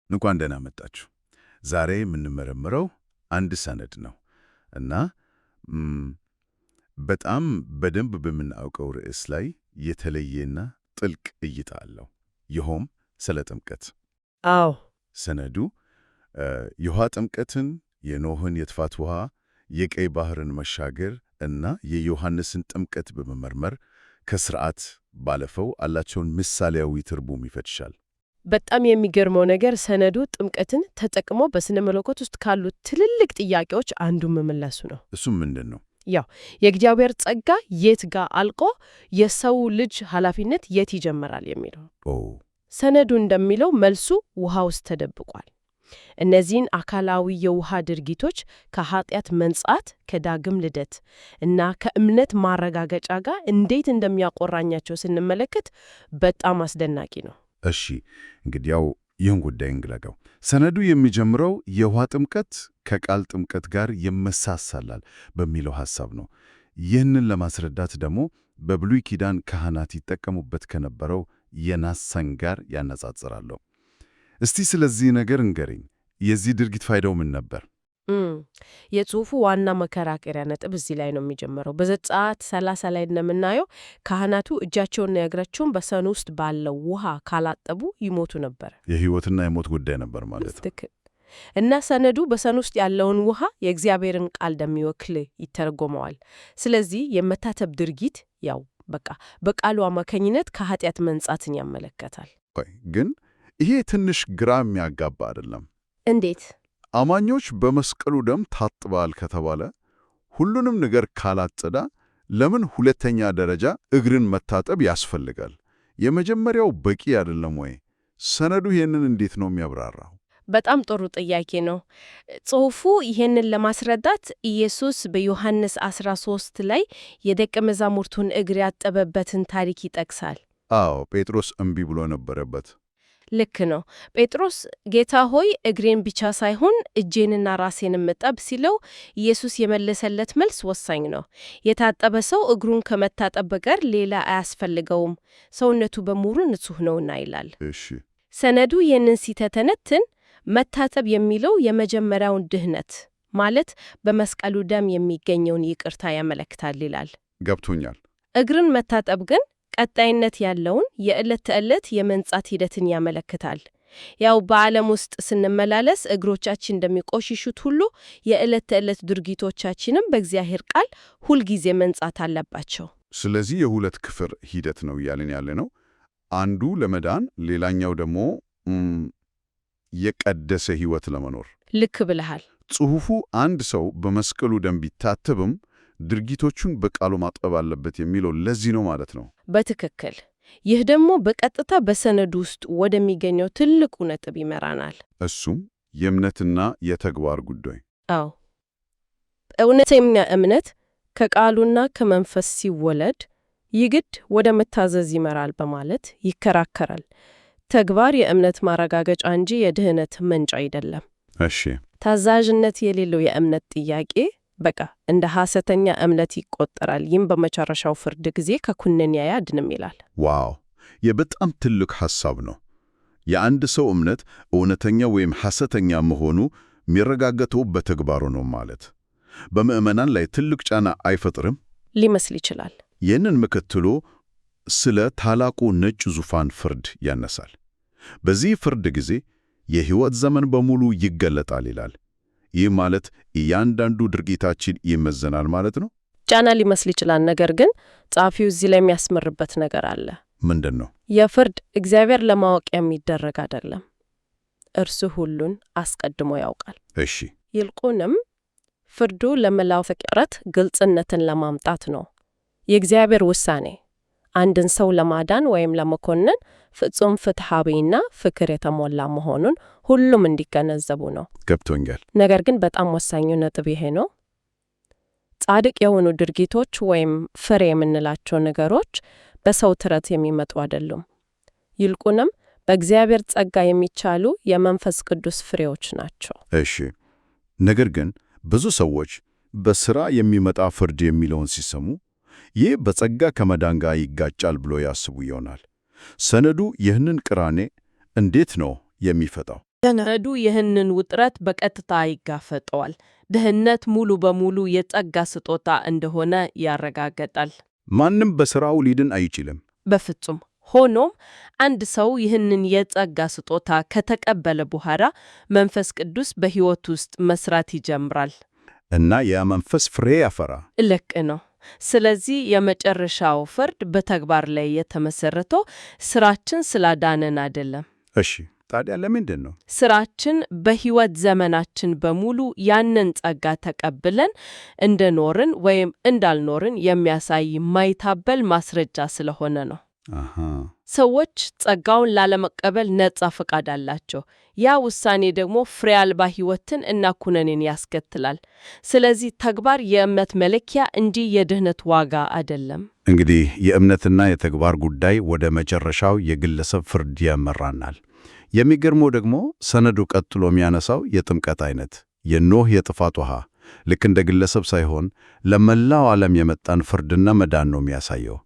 እንኳን ደህና መጣችሁ። ዛሬ የምንመረምረው አንድ ሰነድ ነው እና በጣም በደንብ በምናውቀው ርዕስ ላይ የተለየና ጥልቅ እይታ አለው። ይኸውም ስለ ጥምቀት። አዎ፣ ሰነዱ የውሃ ጥምቀትን፣ የኖህን የጥፋት ውሃ፣ የቀይ ባህርን መሻገር እና የዮሐንስን ጥምቀት በመመርመር ከስርዓት ባለፈው አላቸውን ምሳሌያዊ ትርጉም ይፈትሻል። በጣም የሚገርመው ነገር ሰነዱ ጥምቀትን ተጠቅሞ በስነ መለኮት ውስጥ ካሉት ትልልቅ ጥያቄዎች አንዱ መመለሱ ነው። እሱም ምንድን ነው? ያው የእግዚአብሔር ጸጋ የት ጋር አልቆ የሰው ልጅ ኃላፊነት የት ይጀምራል የሚለው። ሰነዱ እንደሚለው መልሱ ውሃ ውስጥ ተደብቋል። እነዚህን አካላዊ የውሃ ድርጊቶች ከኃጢአት መንጻት፣ ከዳግም ልደት እና ከእምነት ማረጋገጫ ጋር እንዴት እንደሚያቆራኛቸው ስንመለከት በጣም አስደናቂ ነው። እሺ፣ እንግዲያው ይህን ጉዳይ እንግለገው። ሰነዱ የሚጀምረው የውሃ ጥምቀት ከቃል ጥምቀት ጋር ይመሳሰላል በሚለው ሐሳብ ነው። ይህንን ለማስረዳት ደግሞ በብሉይ ኪዳን ካህናት ይጠቀሙበት ከነበረው የናስ ሰን ጋር ያነጻጽራለሁ። እስቲ ስለዚህ ነገር እንገረኝ። የዚህ ድርጊት ፋይዳው ምን ነበር? የጽሑፉ ዋና መከራከሪያ ነጥብ እዚህ ላይ ነው የሚጀምረው። በዘጸአት 30 ላይ እንደምናየው ካህናቱ እጃቸውንና እግራቸውን በሰኑ ውስጥ ባለው ውሃ ካላጠቡ ይሞቱ ነበር። የሕይወትና የሞት ጉዳይ ነበር ማለት ነው። ትክክል። እና ሰነዱ በሰኑ ውስጥ ያለውን ውሃ የእግዚአብሔርን ቃል እንደሚወክል ይተረጎመዋል። ስለዚህ የመታጠብ ድርጊት ያው በቃሉ አማካኝነት ከኃጢአት መንጻትን ያመለከታል። ግን ይሄ ትንሽ ግራ የሚያጋባ አይደለም? እንዴት? አማኞች በመስቀሉ ደም ታጥበዋል ከተባለ ሁሉንም ነገር ካላጸዳ ለምን ሁለተኛ ደረጃ እግርን መታጠብ ያስፈልጋል? የመጀመሪያው በቂ አይደለም ወይ? ሰነዱ ይሄንን እንዴት ነው የሚያብራራው? በጣም ጥሩ ጥያቄ ነው። ጽሑፉ ይሄንን ለማስረዳት ኢየሱስ በዮሐንስ 13 ላይ የደቀ መዛሙርቱን እግር ያጠበበትን ታሪክ ይጠቅሳል። አዎ፣ ጴጥሮስ እምቢ ብሎ ነበረበት። ልክ ነው። ጴጥሮስ ጌታ ሆይ እግሬን ብቻ ሳይሆን እጄንና ራሴንም እጠብ ሲለው ኢየሱስ የመለሰለት መልስ ወሳኝ ነው። የታጠበ ሰው እግሩን ከመታጠብ በቀር ሌላ አያስፈልገውም፣ ሰውነቱ በሙሉ ንጹሕ ነውና ይላል። እሺ፣ ሰነዱ ይህንን ሲተነትን መታጠብ የሚለው የመጀመሪያውን ድህነት ማለት በመስቀሉ ደም የሚገኘውን ይቅርታ ያመለክታል ይላል። ገብቶኛል። እግርን መታጠብ ግን ቀጣይነት ያለውን የዕለት ተዕለት የመንጻት ሂደትን ያመለክታል። ያው በዓለም ውስጥ ስንመላለስ እግሮቻችን እንደሚቆሽሹት ሁሉ የዕለት ተዕለት ድርጊቶቻችንም በእግዚአብሔር ቃል ሁልጊዜ መንጻት አለባቸው። ስለዚህ የሁለት ክፍል ሂደት ነው እያልን ያለ ነው። አንዱ ለመዳን፣ ሌላኛው ደግሞ የቀደሰ ሕይወት ለመኖር። ልክ ብለሃል። ጽሑፉ አንድ ሰው በመስቀሉ ደም ቢታተብም ድርጊቶቹን በቃሉ ማጠብ አለበት የሚለው ለዚህ ነው ማለት ነው። በትክክል። ይህ ደግሞ በቀጥታ በሰነዱ ውስጥ ወደሚገኘው ትልቁ ነጥብ ይመራናል። እሱም የእምነትና የተግባር ጉዳይ። አዎ፣ እውነተኛ እምነት ከቃሉና ከመንፈስ ሲወለድ ይግድ ወደ መታዘዝ ይመራል በማለት ይከራከራል። ተግባር የእምነት ማረጋገጫ እንጂ የድህነት ምንጭ አይደለም። እሺ፣ ታዛዥነት የሌለው የእምነት ጥያቄ እንደ ሐሰተኛ እምነት ይቆጠራል። ይህም በመጨረሻው ፍርድ ጊዜ ከኩነኔ አያድንም ይላል። ዋው! የበጣም ትልቅ ሐሳብ ነው። የአንድ ሰው እምነት እውነተኛ ወይም ሐሰተኛ መሆኑ የሚረጋገጠው በተግባሩ ነው ማለት በምዕመናን ላይ ትልቅ ጫና አይፈጥርም? ሊመስል ይችላል። ይህንን ምክትሎ ስለ ታላቁ ነጭ ዙፋን ፍርድ ያነሳል። በዚህ ፍርድ ጊዜ የሕይወት ዘመን በሙሉ ይገለጣል ይላል። ይህ ማለት እያንዳንዱ ድርጊታችን ይመዘናል ማለት ነው? ጫና ሊመስል ይችላል። ነገር ግን ጸሐፊው እዚህ ላይ የሚያስምርበት ነገር አለ። ምንድን ነው? የፍርድ እግዚአብሔር ለማወቅ የሚደረግ አይደለም። እርሱ ሁሉን አስቀድሞ ያውቃል። እሺ፣ ይልቁንም ፍርዱ ለመላው ፍጥረት ግልጽነትን ለማምጣት ነው። የእግዚአብሔር ውሳኔ አንድን ሰው ለማዳን ወይም ለመኮነን ፍጹም ፍትሐዊና ፍቅር የተሞላ መሆኑን ሁሉም እንዲገነዘቡ ነው። ገብቶኛል። ነገር ግን በጣም ወሳኙ ነጥብ ይሄ ነው። ጻድቅ የሆኑ ድርጊቶች ወይም ፍሬ የምንላቸው ነገሮች በሰው ጥረት የሚመጡ አይደሉም። ይልቁንም በእግዚአብሔር ጸጋ የሚቻሉ የመንፈስ ቅዱስ ፍሬዎች ናቸው። እሺ፣ ነገር ግን ብዙ ሰዎች በሥራ የሚመጣ ፍርድ የሚለውን ሲሰሙ ይህ በጸጋ ከመዳን ጋር ይጋጫል ብሎ ያስቡ ይሆናል። ሰነዱ ይህንን ቅራኔ እንዴት ነው የሚፈታው? ሰነዱ ይህንን ውጥረት በቀጥታ ይጋፈጠዋል። ድህነት ሙሉ በሙሉ የጸጋ ስጦታ እንደሆነ ያረጋግጣል። ማንም በሥራው ሊድን አይችልም። በፍጹም። ሆኖም አንድ ሰው ይህንን የጸጋ ስጦታ ከተቀበለ በኋላ መንፈስ ቅዱስ በሕይወት ውስጥ መስራት ይጀምራል እና ያ መንፈስ ፍሬ ያፈራ። ልክ ነው። ስለዚህ የመጨረሻው ፍርድ በተግባር ላይ የተመሰረተው ስራችን ስላዳነን አይደለም። እሺ፣ ታዲያ ለምንድን ነው? ስራችን በሕይወት ዘመናችን በሙሉ ያንን ጸጋ ተቀብለን እንደኖርን ወይም እንዳልኖርን የሚያሳይ የማይታበል ማስረጃ ስለሆነ ነው። ሰዎች ጸጋውን ላለመቀበል ነጻ ፈቃድ አላቸው። ያ ውሳኔ ደግሞ ፍሬ አልባ ሕይወትን እና ኩነኔን ያስከትላል። ስለዚህ ተግባር የእምነት መለኪያ እንጂ የድህነት ዋጋ አይደለም። እንግዲህ የእምነትና የተግባር ጉዳይ ወደ መጨረሻው የግለሰብ ፍርድ ያመራናል። የሚገርመው ደግሞ ሰነዱ ቀጥሎ የሚያነሳው የጥምቀት አይነት የኖህ የጥፋት ውሃ ልክ እንደ ግለሰብ ሳይሆን ለመላው ዓለም የመጣን ፍርድና መዳን ነው የሚያሳየው።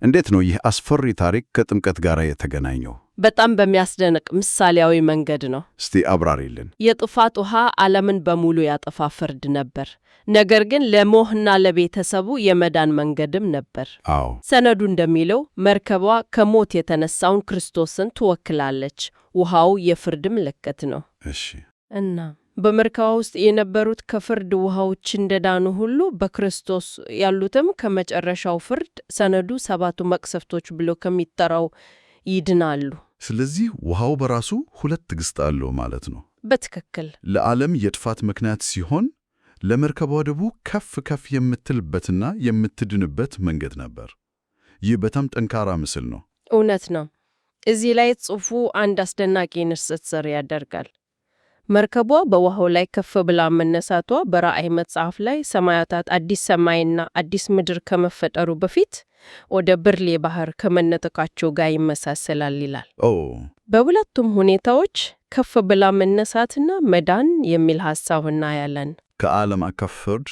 እንዴት ነው ይህ አስፈሪ ታሪክ ከጥምቀት ጋር የተገናኘው? በጣም በሚያስደንቅ ምሳሌያዊ መንገድ ነው። እስቲ አብራሪልን። የጥፋት ውሃ ዓለምን በሙሉ ያጠፋ ፍርድ ነበር። ነገር ግን ለኖህና ለቤተሰቡ የመዳን መንገድም ነበር። አዎ፣ ሰነዱ እንደሚለው መርከቧ ከሞት የተነሳውን ክርስቶስን ትወክላለች። ውሃው የፍርድ ምልክት ነው። እሺ። እና በመርከቧ ውስጥ የነበሩት ከፍርድ ውሃዎች እንደዳኑ ሁሉ በክርስቶስ ያሉትም ከመጨረሻው ፍርድ ሰነዱ ሰባቱ መቅሰፍቶች ብሎ ከሚጠራው ይድናሉ። ስለዚህ ውሃው በራሱ ሁለት ገጽታ አለው ማለት ነው። በትክክል። ለዓለም የጥፋት ምክንያት ሲሆን ለመርከቧ ደግሞ ከፍ ከፍ የምትልበትና የምትድንበት መንገድ ነበር። ይህ በጣም ጠንካራ ምስል ነው። እውነት ነው። እዚህ ላይ ጽሑፉ አንድ አስደናቂ ንጽጽር ያደርጋል። መርከቧ በውሃው ላይ ከፍ ብላ መነሳቷ በራእይ መጽሐፍ ላይ ሰማያታት አዲስ ሰማይና አዲስ ምድር ከመፈጠሩ በፊት ወደ ብርሌ ባህር ከመነጠቃቸው ጋር ይመሳሰላል ይላል። በሁለቱም ሁኔታዎች ከፍ ብላ መነሳትና መዳን የሚል ሐሳብ እናያለን። ከዓለም አቀፍ ፍርድ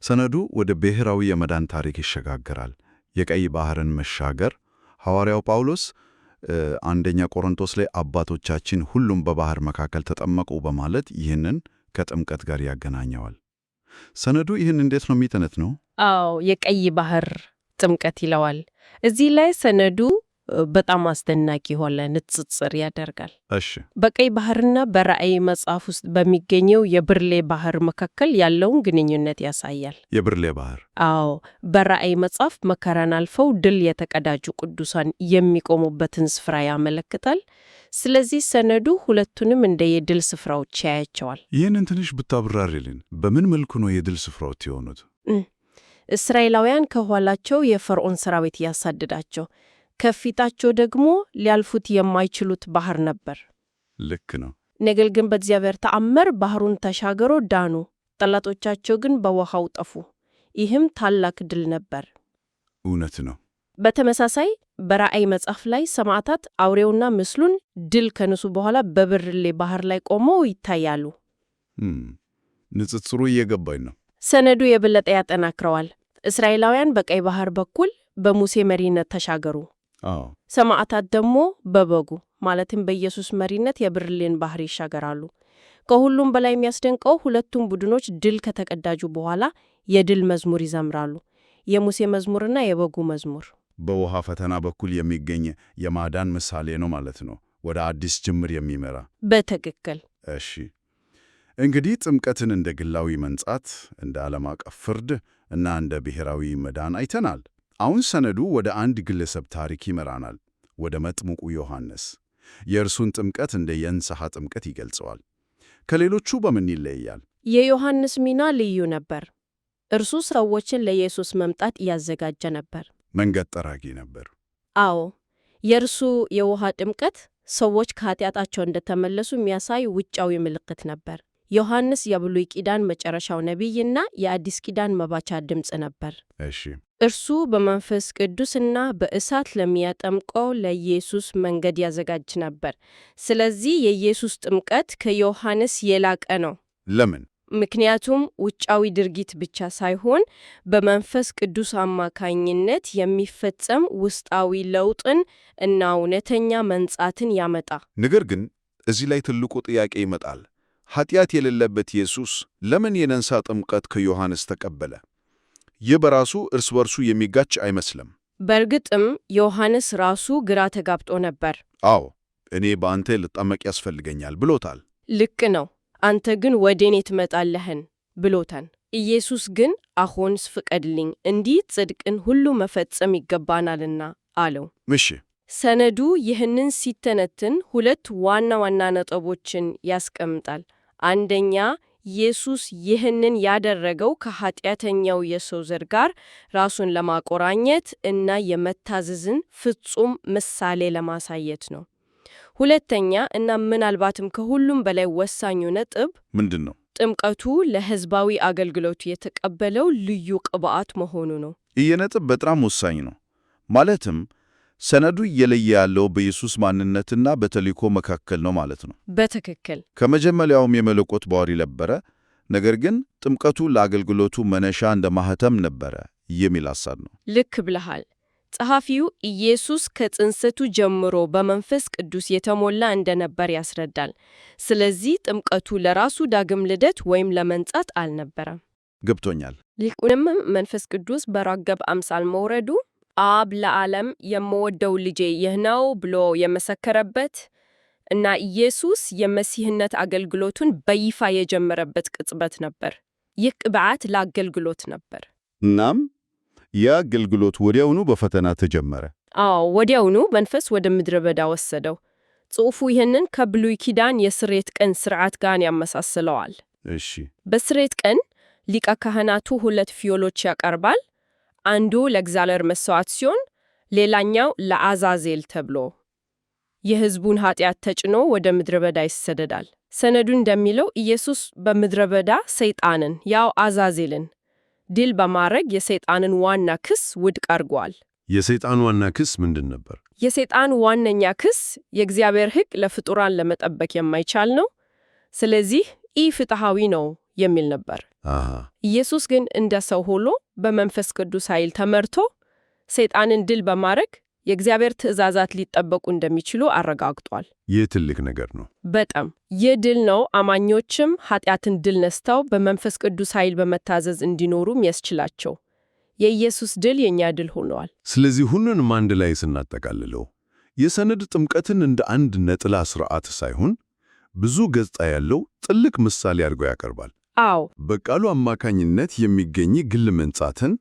ሰነዱ ወደ ብሔራዊ የመዳን ታሪክ ይሸጋገራል። የቀይ ባህርን መሻገር ሐዋርያው ጳውሎስ አንደኛ ቆሮንቶስ ላይ አባቶቻችን ሁሉም በባህር መካከል ተጠመቁ በማለት ይህንን ከጥምቀት ጋር ያገናኘዋል። ሰነዱ ይህን እንዴት ነው የሚተነትነው? አዎ፣ የቀይ ባህር ጥምቀት ይለዋል። እዚህ ላይ ሰነዱ በጣም አስደናቂ የሆነ ንጽጽር ያደርጋል። እሺ፣ በቀይ ባህርና በራእይ መጽሐፍ ውስጥ በሚገኘው የብርሌ ባህር መካከል ያለውን ግንኙነት ያሳያል። የብርሌ ባህር? አዎ፣ በራእይ መጽሐፍ መከራን አልፈው ድል የተቀዳጁ ቅዱሳን የሚቆሙበትን ስፍራ ያመለክታል። ስለዚህ ሰነዱ ሁለቱንም እንደ የድል ስፍራዎች ያያቸዋል። ይህንን ትንሽ ብታብራሪልን። በምን መልኩ ነው የድል ስፍራዎች የሆኑት? እስራኤላውያን ከኋላቸው የፈርዖን ሰራዊት ያሳድዳቸው፣ ከፊታቸው ደግሞ ሊያልፉት የማይችሉት ባህር ነበር። ልክ ነው። ነገር ግን በእግዚአብሔር ተአምር ባህሩን ተሻገሮ ዳኑ። ጠላቶቻቸው ግን በውሃው ጠፉ። ይህም ታላቅ ድል ነበር። እውነት ነው። በተመሳሳይ በራእይ መጽሐፍ ላይ ሰማዕታት አውሬውና ምስሉን ድል ከነሱ በኋላ በብርሌ ባህር ላይ ቆመው ይታያሉ። ንጽጽሩ እየገባኝ ነው። ሰነዱ የበለጠ ያጠናክረዋል። እስራኤላውያን በቀይ ባህር በኩል በሙሴ መሪነት ተሻገሩ። ሰማዕታት ደግሞ በበጉ ማለትም በኢየሱስ መሪነት የብርሌን ባህር ይሻገራሉ። ከሁሉም በላይ የሚያስደንቀው ሁለቱም ቡድኖች ድል ከተቀዳጁ በኋላ የድል መዝሙር ይዘምራሉ። የሙሴ መዝሙርና የበጉ መዝሙር በውሃ ፈተና በኩል የሚገኝ የማዳን ምሳሌ ነው ማለት ነው፣ ወደ አዲስ ጅምር የሚመራ። በትክክል። እሺ፣ እንግዲህ ጥምቀትን እንደ ግላዊ መንጻት፣ እንደ ዓለም አቀፍ ፍርድ እና እንደ ብሔራዊ መዳን አይተናል። አሁን ሰነዱ ወደ አንድ ግለሰብ ታሪክ ይመራናል፣ ወደ መጥምቁ ዮሐንስ። የእርሱን ጥምቀት እንደ የንስሐ ጥምቀት ይገልጸዋል። ከሌሎቹ በምን ይለያል? የዮሐንስ ሚና ልዩ ነበር። እርሱ ሰዎችን ለኢየሱስ መምጣት እያዘጋጀ ነበር። መንገድ ጠራጊ ነበር። አዎ፣ የእርሱ የውሃ ጥምቀት ሰዎች ከኃጢአታቸው እንደተመለሱ የሚያሳይ ውጫዊ ምልክት ነበር። ዮሐንስ የብሉይ ኪዳን መጨረሻው ነቢይና የአዲስ ኪዳን መባቻ ድምፅ ነበር። እሺ፣ እርሱ በመንፈስ ቅዱስና በእሳት ለሚያጠምቀው ለኢየሱስ መንገድ ያዘጋጅ ነበር። ስለዚህ የኢየሱስ ጥምቀት ከዮሐንስ የላቀ ነው። ለምን? ምክንያቱም ውጫዊ ድርጊት ብቻ ሳይሆን በመንፈስ ቅዱስ አማካኝነት የሚፈጸም ውስጣዊ ለውጥን እና እውነተኛ መንጻትን ያመጣ። ነገር ግን እዚህ ላይ ትልቁ ጥያቄ ይመጣል። ኃጢአት የሌለበት ኢየሱስ ለምን የንስሐ ጥምቀት ከዮሐንስ ተቀበለ? ይህ በራሱ እርስ በርሱ የሚጋጭ አይመስልም። በእርግጥም ዮሐንስ ራሱ ግራ ተጋብጦ ነበር። አዎ፣ እኔ በአንተ ልጠመቅ ያስፈልገኛል ብሎታል። ልክ ነው፣ አንተ ግን ወደ እኔ ትመጣለህን ብሎታል። ኢየሱስ ግን አሁንስ ፍቀድልኝ፣ እንዲህ ጽድቅን ሁሉ መፈጸም ይገባናልና አለው። እሺ። ሰነዱ ይህንን ሲተነትን ሁለት ዋና ዋና ነጥቦችን ያስቀምጣል። አንደኛ፣ ኢየሱስ ይህንን ያደረገው ከኃጢአተኛው የሰው ዘር ጋር ራሱን ለማቆራኘት እና የመታዘዝን ፍጹም ምሳሌ ለማሳየት ነው። ሁለተኛ እና ምናልባትም ከሁሉም በላይ ወሳኙ ነጥብ ምንድን ነው? ጥምቀቱ ለሕዝባዊ አገልግሎቱ የተቀበለው ልዩ ቅብዓት መሆኑ ነው። ይህ ነጥብ በጣም ወሳኝ ነው። ማለትም ሰነዱ እየለየ ያለው በኢየሱስ ማንነትና በተልእኮ መካከል ነው ማለት ነው። በትክክል። ከመጀመሪያውም የመለኮት ባሕሪ ነበረ፣ ነገር ግን ጥምቀቱ ለአገልግሎቱ መነሻ እንደ ማኅተም ነበረ የሚል ሐሳብ ነው። ልክ ብለሃል። ጸሐፊው ኢየሱስ ከጽንሰቱ ጀምሮ በመንፈስ ቅዱስ የተሞላ እንደነበር ያስረዳል። ስለዚህ ጥምቀቱ ለራሱ ዳግም ልደት ወይም ለመንጻት አልነበረም። ገብቶኛል። ይልቁንም መንፈስ ቅዱስ በራገብ አምሳል መውረዱ አብ ለዓለም የምወደው ልጄ ይህ ነው ብሎ የመሰከረበት እና ኢየሱስ የመሲህነት አገልግሎቱን በይፋ የጀመረበት ቅጽበት ነበር። ይህ ቅብዓት ለአገልግሎት ነበር። እናም የአገልግሎት ወዲያውኑ በፈተና ተጀመረ። አዎ፣ ወዲያውኑ መንፈስ ወደ ምድረ በዳ ወሰደው። ጽሑፉ ይህንን ከብሉይ ኪዳን የስርየት ቀን ሥርዓት ጋር ያመሳስለዋል። እሺ። በስርየት ቀን ሊቀ ካህናቱ 2 ፍየሎች ያቀርባል። አንዱ ለእግዚአብሔር መሥዋዕት ሲሆን ሌላኛው ለአዛዜል ተብሎ የሕዝቡን ኃጢአት ተጭኖ ወደ ምድረ በዳ ይሰደዳል። ሰነዱ እንደሚለው ኢየሱስ በምድረ በዳ ሰይጣንን ያው አዛዜልን ድል በማድረግ የሰይጣንን ዋና ክስ ውድቅ አድርጓል። የሰይጣን ዋና ክስ ምንድን ነበር? የሰይጣን ዋነኛ ክስ የእግዚአብሔር ሕግ ለፍጡራን ለመጠበቅ የማይቻል ነው፣ ስለዚህ ኢፍትሐዊ ነው የሚል ነበር። ኢየሱስ ግን እንደ ሰው ሆኖ በመንፈስ ቅዱስ ኃይል ተመርቶ ሰይጣንን ድል በማድረግ የእግዚአብሔር ትእዛዛት ሊጠበቁ እንደሚችሉ አረጋግጧል። ይህ ትልቅ ነገር ነው። በጣም ይህ ድል ነው አማኞችም ኃጢአትን ድል ነስተው በመንፈስ ቅዱስ ኃይል በመታዘዝ እንዲኖሩም ያስችላቸው። የኢየሱስ ድል የእኛ ድል ሆነዋል። ስለዚህ ሁሉንም አንድ ላይ ስናጠቃልለው የሰነድ ጥምቀትን እንደ አንድ ነጠላ ሥርዓት ሳይሆን ብዙ ገጽታ ያለው ጥልቅ ምሳሌ አድርጎ ያቀርባል። አዎ፣ በቃሉ አማካኝነት የሚገኝ ግል መንጻትን፣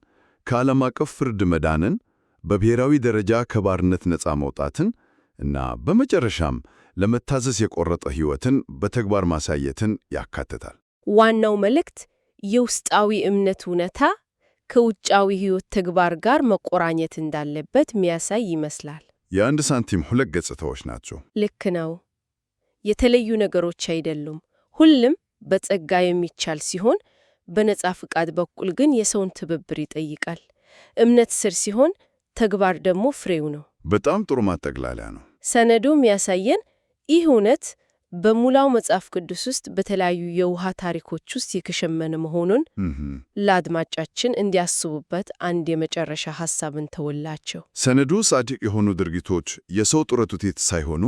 ከዓለም አቀፍ ፍርድ መዳንን፣ በብሔራዊ ደረጃ ከባርነት ነፃ መውጣትን እና በመጨረሻም ለመታዘዝ የቆረጠ ሕይወትን በተግባር ማሳየትን ያካትታል። ዋናው መልእክት የውስጣዊ እምነት እውነታ ከውጫዊ ሕይወት ተግባር ጋር መቆራኘት እንዳለበት የሚያሳይ ይመስላል። የአንድ ሳንቲም ሁለት ገጽታዎች ናቸው። ልክ ነው። የተለዩ ነገሮች አይደሉም። ሁሉም በጸጋ የሚቻል ሲሆን፣ በነጻ ፍቃድ በኩል ግን የሰውን ትብብር ይጠይቃል። እምነት ስር ሲሆን፣ ተግባር ደግሞ ፍሬው ነው። በጣም ጥሩ ማጠቅላያ ነው። ሰነዱም ያሳየን ይህ እውነት በሙላው መጽሐፍ ቅዱስ ውስጥ በተለያዩ የውሃ ታሪኮች ውስጥ የተሸመነ መሆኑን ለአድማጫችን እንዲያስቡበት አንድ የመጨረሻ ሐሳብን ተወላቸው። ሰነዱ ጻድቅ የሆኑ ድርጊቶች የሰው ጥረት ውጤት ሳይሆኑ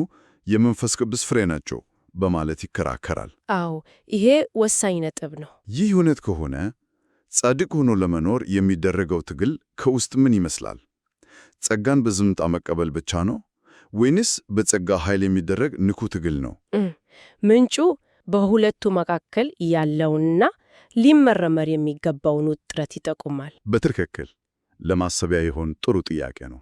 የመንፈስ ቅዱስ ፍሬ ናቸው በማለት ይከራከራል። አዎ፣ ይሄ ወሳኝ ነጥብ ነው። ይህ እውነት ከሆነ ጻድቅ ሆኖ ለመኖር የሚደረገው ትግል ከውስጥ ምን ይመስላል? ጸጋን በዝምታ መቀበል ብቻ ነው ወይንስ በጸጋ ኃይል የሚደረግ ንቁ ትግል ነው? ምንጩ በሁለቱ መካከል ያለውንና ሊመረመር የሚገባውን ውጥረት ይጠቁማል። በትክክል ለማሰቢያ የሆን ጥሩ ጥያቄ ነው።